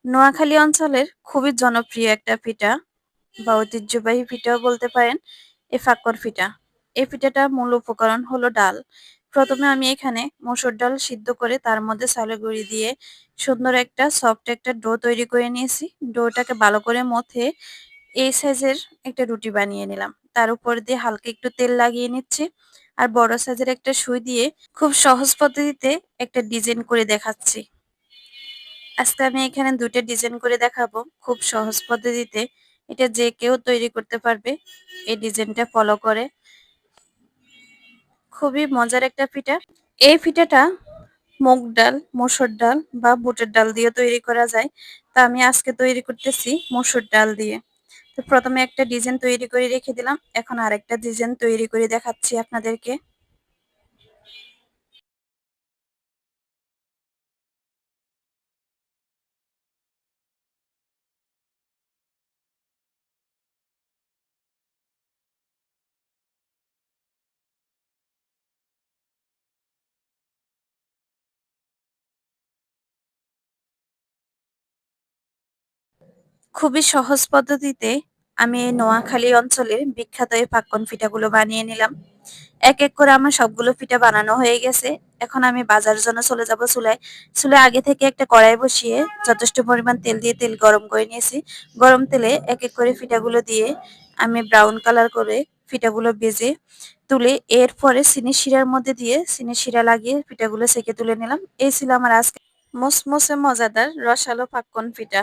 নোয়াখালী অঞ্চলের খুবই জনপ্রিয় একটা পিঠা বা ঐতিহ্যবাহী পিঠাও বলতে পারেন এই ফাক্কর পিঠা। এই পিঠাটার মূল উপকরণ হলো ডাল। প্রথমে আমি এখানে মসুর ডাল সিদ্ধ করে তার মধ্যে চালের গুঁড়ি দিয়ে সুন্দর একটা সফট একটা ডো তৈরি করে নিয়েছি। ডোটাকে ভালো করে মথে এই সাইজের একটা রুটি বানিয়ে নিলাম। তার উপর দিয়ে হালকা একটু তেল লাগিয়ে নিচ্ছি। আর বড় সাইজের একটা সুই দিয়ে খুব সহজ পদ্ধতিতে একটা ডিজাইন করে দেখাচ্ছি। আজকে আমি এখানে ২ টা ডিজাইন করে দেখাবো খুব সহজ পদ্ধতিতে। এটা যে কেউ তৈরি করতে পারবে এই ডিজাইনটা ফলো করে। খুবই মজার একটা পিঠা। এই পিঠাটা মুগ ডাল, মসুর ডাল বা বুটের ডাল দিয়ে তৈরি করা যায়। তা আমি আজকে তৈরি করতেছি মসুর ডাল দিয়ে। তো প্রথমে একটা ডিজাইন তৈরি করে রেখে দিলাম। এখন আরেকটা ডিজাইন তৈরি করে দেখাচ্ছি আপনাদেরকে। খুবই সহজ পদ্ধতিতে আমি এই নোয়াখালী অঞ্চলের বিখ্যাত এই পাক্কন পিঠাগুলো বানিয়ে নিলাম। এক এক করে আমার সবগুলো পিঠা বানানো হয়ে গেছে। এখন আমি বাজারের জন্য চলে যাব চুলায়। চুলায় আগে থেকে একটা কড়াই বসিয়ে যথেষ্ট পরিমাণ তেল দিয়ে তেল গরম করে নিয়েছি। গরম তেলে এক এক করে পিঠাগুলো দিয়ে আমি ব্রাউন কালার করে পিঠাগুলো ভেজে তুলে এরপরে চিনির শিরার মধ্যে দিয়ে চিনির শিরা লাগিয়ে পিঠাগুলো সেঁকে তুলে নিলাম। এই ছিল আমার আজকে মুসমুসে মজাদার রসালো পাক্কন পিঠা।